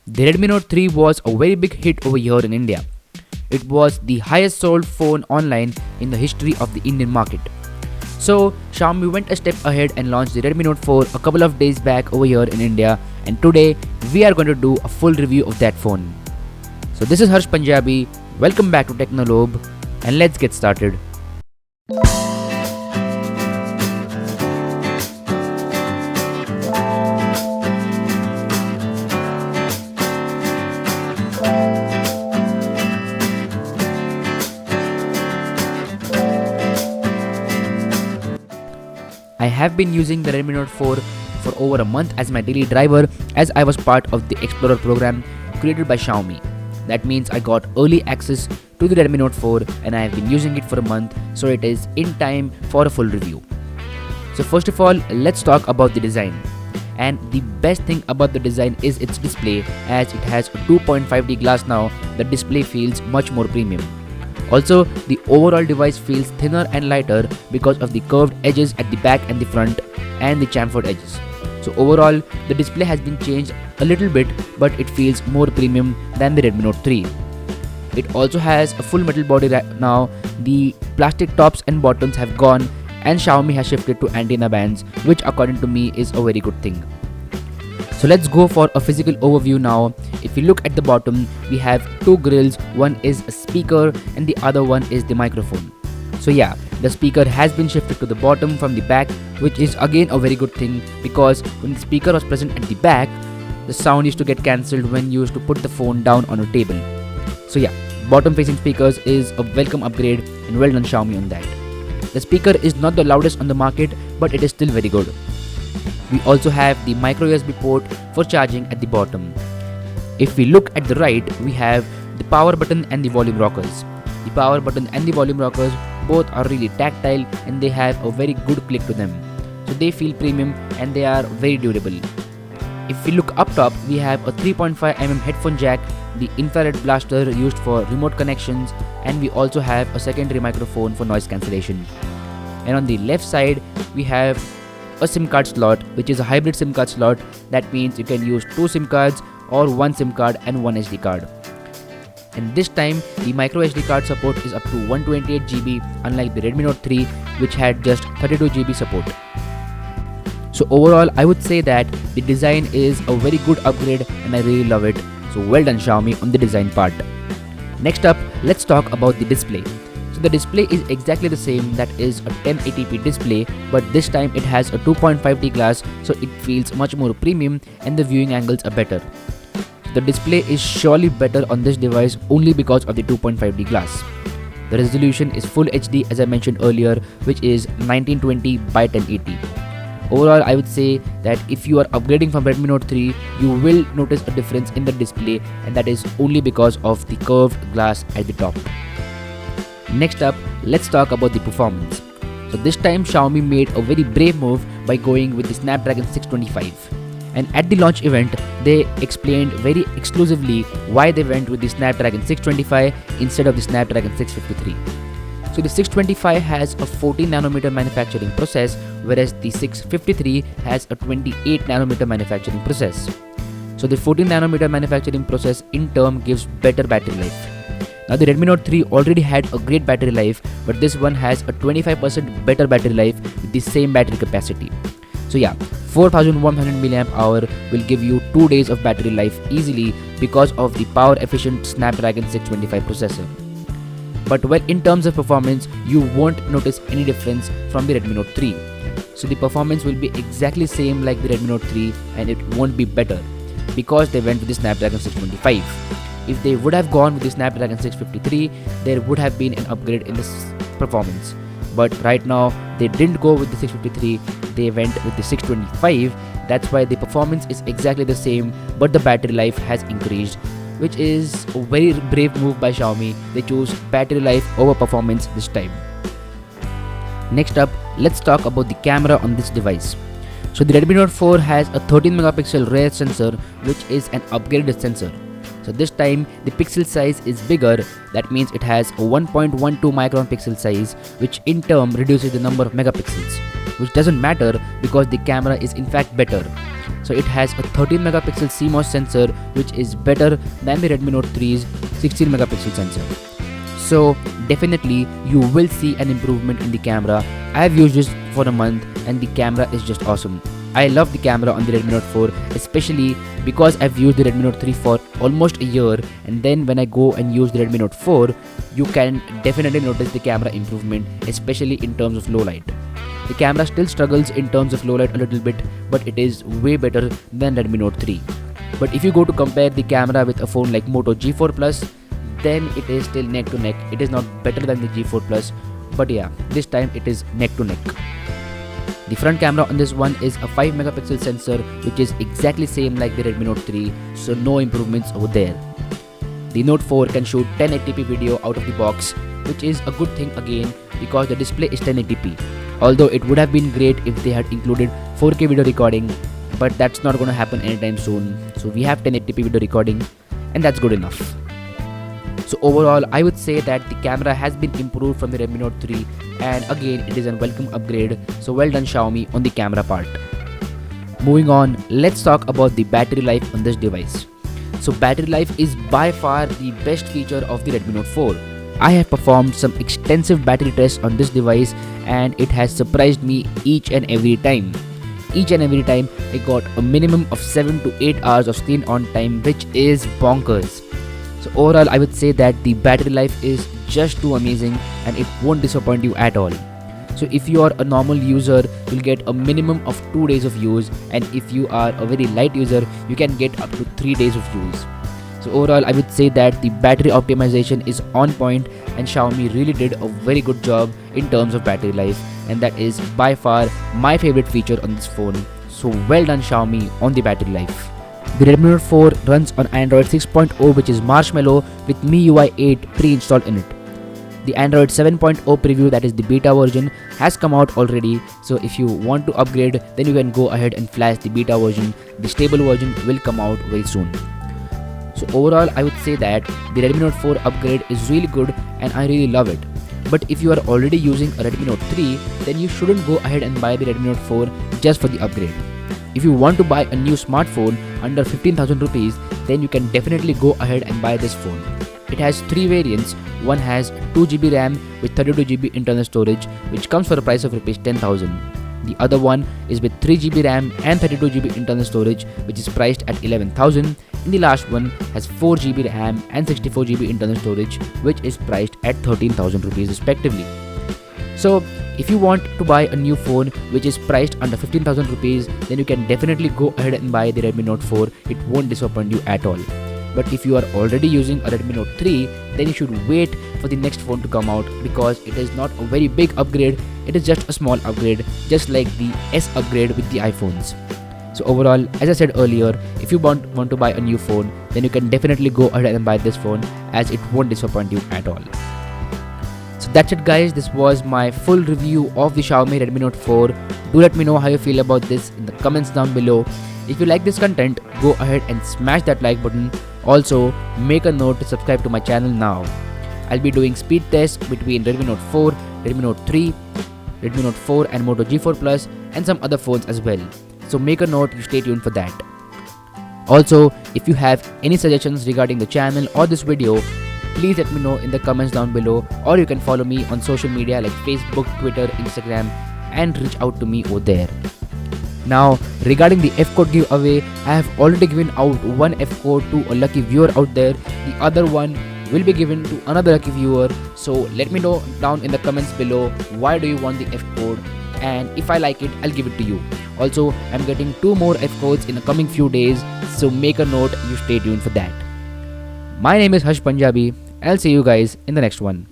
The Redmi Note 3 was a very big hit over here in India. It was the highest sold phone online in the history of the Indian market. So Xiaomi went a step ahead and launched the Redmi Note 4 a couple of days back over here in India, and today we are going to do a full review of that phone. So this is Harsh Punjabi, welcome back to Technolobe, and let's get started. I have been using the Redmi Note 4 for over a month as my daily driver, as I was part of the Explorer program created by Xiaomi. That means I got early access to the Redmi Note 4 and I have been using it for a month, so it is in time for a full review. So first of all, let's talk about the design. And the best thing about the design is its display. As it has a 2.5D glass now, the display feels much more premium. Also, the overall device feels thinner and lighter because of the curved edges at the back and the front and the chamfered edges. So overall, the display has been changed a little bit, but it feels more premium than the Redmi Note 3. It also has a full metal body now. The plastic tops and bottoms have gone, and Xiaomi has shifted to antenna bands, which according to me is a very good thing. So let's go for a physical overview now. If you look at the bottom, we have two grills. One is a speaker and the other one is the microphone. So yeah, the speaker has been shifted to the bottom from the back, which is again a very good thing, because when the speaker was present at the back, the sound used to get cancelled when you used to put the phone down on a table. So yeah, bottom facing speakers is a welcome upgrade, and well done Xiaomi on that. The speaker is not the loudest on the market, but it is still very good. We also have the micro USB port for charging at the bottom. If we look at the right, we have the power button and the volume rockers. The power button and the volume rockers both are really tactile and they have a very good click to them. So they feel premium and they are very durable. If we look up top, we have a 3.5mm headphone jack, the infrared blaster used for remote connections, and we also have a secondary microphone for noise cancellation. And on the left side, we have a SIM card slot, which is a hybrid SIM card slot. That means you can use two SIM cards or one SIM card and one SD card. And this time the micro SD card support is up to 128GB, unlike the Redmi Note 3, which had just 32GB support. So overall, I would say that the design is a very good upgrade and I really love it. So well done Xiaomi on the design part. Next up, let's talk about the display. The display is exactly the same, that is a 1080p display, but this time it has a 2.5D glass, so it feels much more premium and the viewing angles are better. The display is surely better on this device only because of the 2.5D glass. The resolution is Full HD as I mentioned earlier, which is 1920 by 1080. Overall, I would say that if you are upgrading from Redmi Note 3, you will notice a difference in the display, and that is only because of the curved glass at the top. Next up, let's talk about the performance. So this time Xiaomi made a very brave move by going with the Snapdragon 625. And at the launch event, they explained very exclusively why they went with the Snapdragon 625 instead of the Snapdragon 653. So the 625 has a 14nm manufacturing process, whereas the 653 has a 28nm manufacturing process. So the 14nm manufacturing process in turn gives better battery life. Now the Redmi Note 3 already had a great battery life, but this one has a 25% better battery life with the same battery capacity. So yeah, 4100 mAh will give you 2 days of battery life easily because of the power efficient Snapdragon 625 processor. But well, in terms of performance, you won't notice any difference from the Redmi Note 3. So the performance will be exactly same like the Redmi Note 3 and it won't be better because they went with the Snapdragon 625. If they would have gone with the Snapdragon 653, there would have been an upgrade in this performance. But right now, they didn't go with the 653, they went with the 625. That's why the performance is exactly the same, but the battery life has increased, which is a very brave move by Xiaomi. They chose battery life over performance this time. Next up, let's talk about the camera on this device. So the Redmi Note 4 has a 13 megapixel rear sensor, which is an upgraded sensor. So this time the pixel size is bigger. That means it has a 1.12 micron pixel size, which in turn reduces the number of megapixels, which doesn't matter because the camera is in fact better. So it has a 13 megapixel CMOS sensor, which is better than the Redmi Note 3's 16 megapixel sensor. So definitely you will see an improvement in the camera. I have used this for a month and the camera is just awesome. I love the camera on the Redmi Note 4, especially because I've used the Redmi Note 3 for almost a year, and then when I go and use the Redmi Note 4, you can definitely notice the camera improvement, especially in terms of low light. The camera still struggles in terms of low light a little bit, but it is way better than Redmi Note 3. But if you go to compare the camera with a phone like Moto G4 Plus, then it is still neck to neck. It is not better than the G4 Plus, but yeah, this time it is neck to neck. The front camera on this one is a 5 megapixel sensor, which is exactly same like the Redmi Note 3, so no improvements over there. The Note 4 can shoot 1080p video out of the box, which is a good thing again because the display is 1080p. Although it would have been great if they had included 4K video recording, but that's not going to happen anytime soon. So we have 1080p video recording and that's good enough. So overall, I would say that the camera has been improved from the Redmi Note 3, and again it is a welcome upgrade, so well done Xiaomi on the camera part. Moving on, let's talk about the battery life on this device. So battery life is by far the best feature of the Redmi Note 4. I have performed some extensive battery tests on this device and it has surprised me each and every time. Each and every time I got a minimum of 7 to 8 hours of screen on time, which is bonkers. So overall, I would say that the battery life is just too amazing and it won't disappoint you at all. So if you are a normal user, you'll get a minimum of 2 days of use, and if you are a very light user, you can get up to 3 days of use. So overall, I would say that the battery optimization is on point and Xiaomi really did a very good job in terms of battery life, and that is by far my favorite feature on this phone. So well done Xiaomi on the battery life. The Redmi Note 4 runs on Android 6.0, which is Marshmallow with MIUI 8 pre-installed in it. The Android 7.0 preview, that is the beta version, has come out already, so if you want to upgrade, then you can go ahead and flash the beta version. The stable version will come out very soon. So overall, I would say that the Redmi Note 4 upgrade is really good and I really love it. But if you are already using a Redmi Note 3, then you shouldn't go ahead and buy the Redmi Note 4 just for the upgrade. If you want to buy a new smartphone under 15,000 rupees, then you can definitely go ahead and buy this phone. It has 3 variants. One has 2GB RAM with 32GB internal storage, which comes for a price of Rs 10,000. The other one is with 3GB RAM and 32GB internal storage, which is priced at 11,000. And the last one has 4GB RAM and 64GB internal storage, which is priced at 13,000 rupees respectively. So if you want to buy a new phone which is priced under 15,000 rupees, then you can definitely go ahead and buy the Redmi Note 4. It won't disappoint you at all. But if you are already using a Redmi Note 3, then you should wait for the next phone to come out because it is not a very big upgrade. It is just a small upgrade, just like the S upgrade with the iPhones. So overall, as I said earlier, if you want to buy a new phone, then you can definitely go ahead and buy this phone as it won't disappoint you at all. So that's it guys, this was my full review of the Xiaomi Redmi Note 4. Do let me know how you feel about this in the comments down below. If you like this content, go ahead and smash that like button. Also, make a note to subscribe to my channel now. I'll be doing speed tests between Redmi Note 4, Redmi Note 3, Redmi Note 4 and Moto G4 Plus and some other phones as well. So make a note, you stay tuned for that. Also, if you have any suggestions regarding the channel or this video, please let me know in the comments down below, or you can follow me on social media like Facebook, Twitter, Instagram and reach out to me over there. Now, regarding the F-code giveaway, I have already given out one F-code to a lucky viewer out there. The other one will be given to another lucky viewer. So let me know down in the comments below why do you want the F-code, and if I like it, I'll give it to you. Also, I'm getting 2 more F-codes in the coming few days, so make a note, you stay tuned for that. My name is Harsh Punjabi. I'll see you guys in the next one.